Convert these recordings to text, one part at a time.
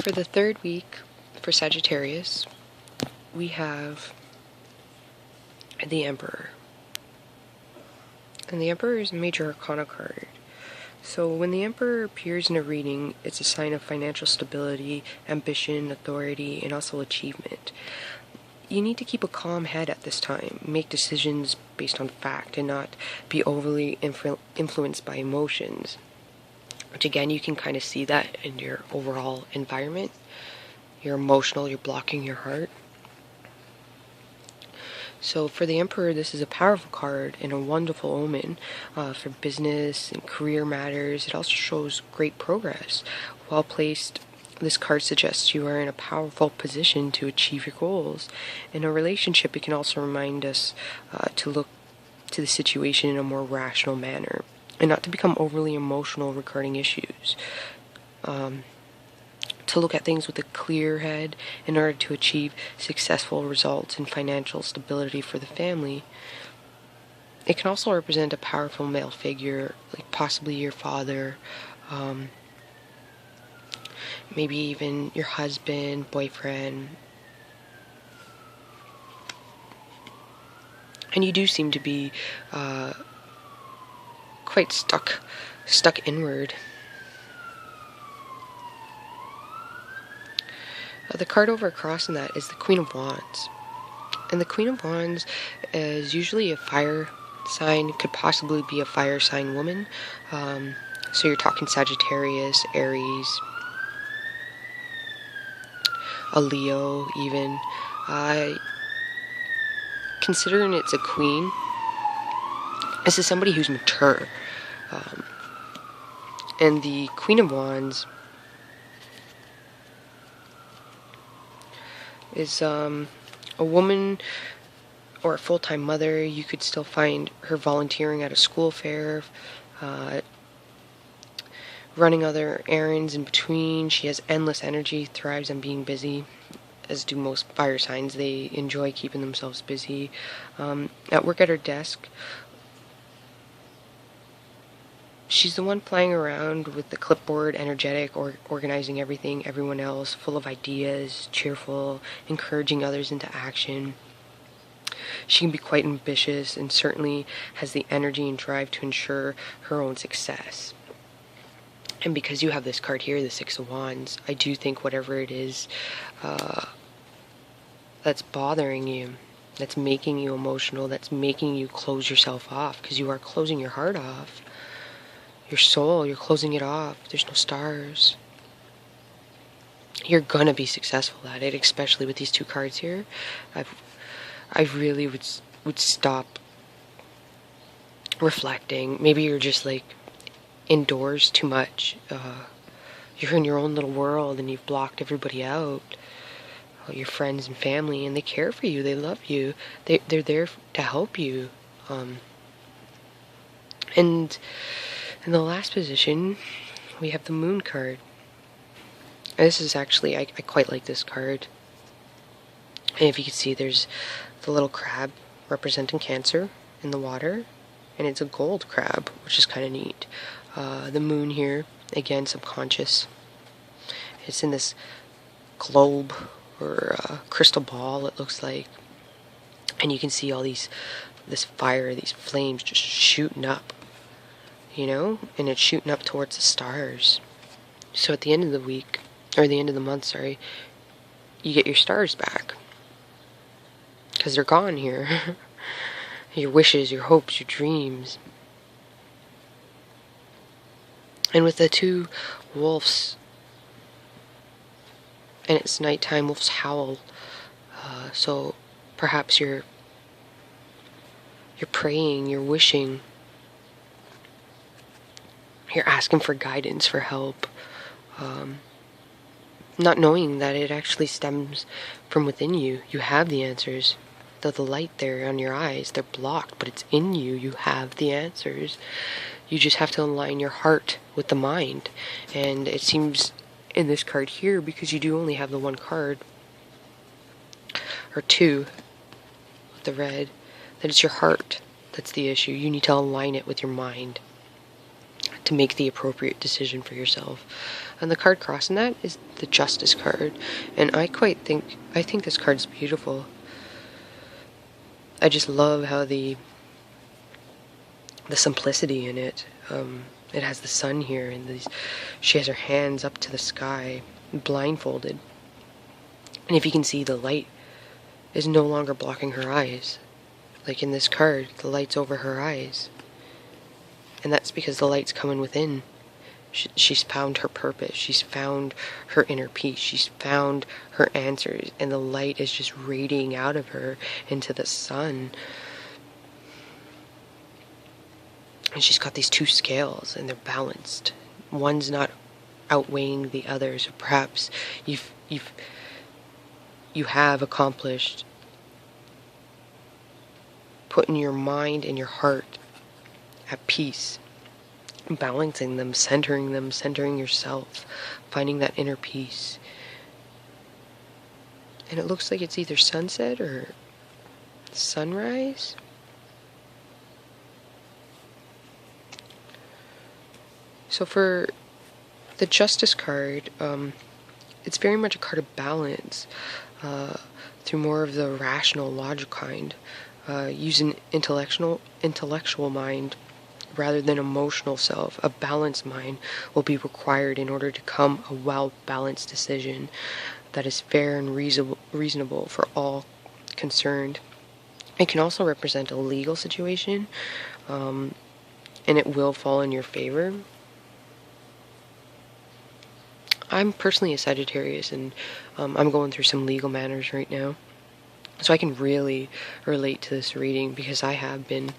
For the third week for Sagittarius, we have the Emperor. And the Emperor is a major arcana card. So when the Emperor appears in a reading, it's a sign of financial stability, ambition, authority, and also achievement. You need to keep a calm head at this time, make decisions based on fact, and not be overly influenced by emotions. Which again, you can kind of see that in your overall environment. You're emotional, you're blocking your heart. So for the Emperor, this is a powerful card and a wonderful omen for business and career matters. It also shows great progress. Well placed, this card suggests you are in a powerful position to achieve your goals. In a relationship, it can also remind us to look to the situation in a more rational manner and not to become overly emotional regarding issues. To look at things with a clear head in order to achieve successful results and financial stability for the family. It can also represent a powerful male figure, like possibly your father, maybe even your husband, boyfriend. And you do seem to be quite stuck inward. The card over across in that is the Queen of Wands. And the Queen of Wands is usually a fire sign, could possibly be a fire sign woman. So you're talking Sagittarius, Aries, a Leo even. Considering it's a queen, this is somebody who's mature. And the Queen of Wands is a woman or a full-time mother. You could still find her volunteering at a school fair, running other errands in between. She has endless energy, thrives on being busy, as do most fire signs. They enjoy keeping themselves busy. At work at her desk, she's the one flying around with the clipboard, energetic, or organizing everyone else, full of ideas, cheerful, encouraging others into action. She can be quite ambitious and certainly has the energy and drive to ensure her own success. And because you have this card here, the Six of Wands, I do think whatever it is that's bothering you, that's making you emotional, that's making you close yourself off, because you are closing your heart off. Your soul, you're closing it off. There's no stars. You're gonna be successful at it, especially with these two cards here. I really would stop reflecting. Maybe you're just like indoors too much. You're in your own little world and you've blocked everybody out. All your friends and family, and they care for you. They love you. They're there to help you. And in the last position, we have the Moon card. This is actually, I quite like this card. And if you can see, there's the little crab representing Cancer in the water. And it's a gold crab, which is kind of neat. The moon here, again, subconscious. It's in this globe or crystal ball, it looks like. And you can see all this fire, these flames just shooting up. You know, and it's shooting up towards the stars. So at the end of the week, or the end of the month, sorry, you get your stars back. Because they're gone here. Your wishes, your hopes, your dreams. And with the two wolves, and it's nighttime, wolves howl. So perhaps you're praying, you're wishing, you're asking for guidance, for help, not knowing that it actually stems from within you. You have the answers. The light there on your eyes, they're blocked, but it's in you. You have the answers. You just have to align your heart with the mind. And it seems in this card here, because you do only have the one card, or two, with the red, that it's your heart that's the issue. You need to align it with your mind. to make the appropriate decision for yourself. And the card crossing that is the Justice card. And I think this card's beautiful. I just love how the simplicity in it. It has the sun here, and she has her hands up to the sky, blindfolded. And if you can see, the light is no longer blocking her eyes. Like in this card, the light's over her eyes. And that's because the light's coming within. She's found her purpose. She's found her inner peace. She's found her answers. And the light is just radiating out of her into the sun. And she's got these two scales, and they're balanced. One's not outweighing the other. So perhaps you have accomplished putting your mind and your heart at peace, balancing them, centering yourself, finding that inner peace. And it looks like it's either sunset or sunrise. So for the Justice card, it's very much a card of balance, through more of the rational, logical kind. Using intellectual mind rather than emotional self. A balanced mind will be required in order to come a well-balanced decision that is fair and reasonable for all concerned. It can also represent a legal situation, and it will fall in your favor. I'm personally a Sagittarius, and I'm going through some legal matters right now. So I can really relate to this reading because I have been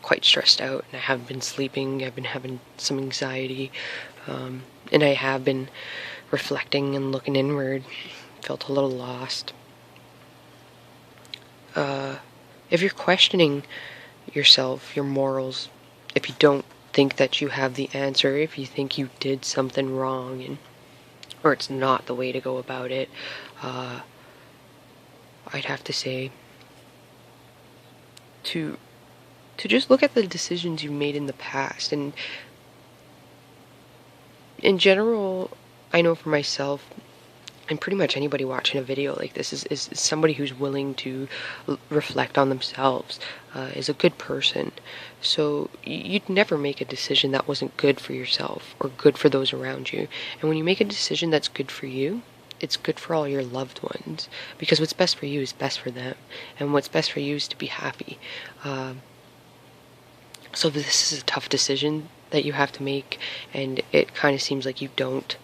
quite stressed out, and I haven't been sleeping. I've been having some anxiety, and I have been reflecting and looking inward. Felt a little lost. If you're questioning yourself, your morals, if you don't think that you have the answer, if you think you did something wrong, or it's not the way to go about it, I'd have to say to just look at the decisions you made in the past. And in general, I know for myself, and pretty much anybody watching a video like this is somebody who's willing to reflect on themselves, is a good person. So you'd never make a decision that wasn't good for yourself or good for those around you. And when you make a decision that's good for you, it's good for all your loved ones, because what's best for you is best for them, and what's best for you is to be happy. So this is a tough decision that you have to make, and it kind of seems like you don't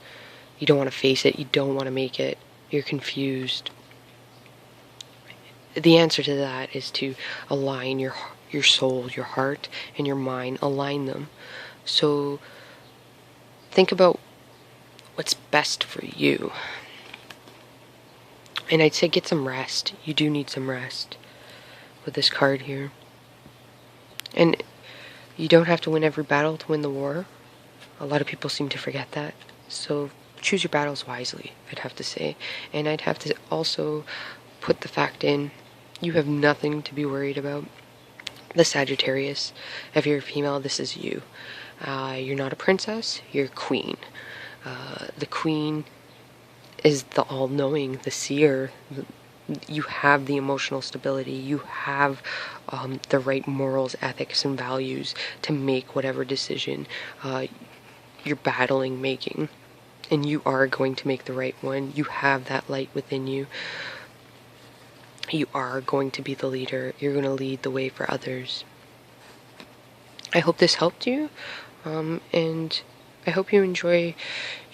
want to face it, you don't want to make it, you're confused. The answer to that is to align your soul, your heart, and your mind, align them. So think about what's best for you. And I'd say get some rest. You do need some rest with this card here. And you don't have to win every battle to win the war. A lot of people seem to forget that. So choose your battles wisely, I'd have to say. And I'd have to also put the fact in, you have nothing to be worried about. The Sagittarius, if you're a female, this is you. You're not a princess, you're a queen. The queen is the all-knowing, the seer. You have the emotional stability. You have the right morals, ethics, and values to make whatever decision you're battling making. And you are going to make the right one. You have that light within you. You are going to be the leader. You're going to lead the way for others. I hope this helped you. And I hope you enjoy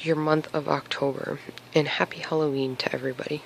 your month of October, and happy Halloween to everybody.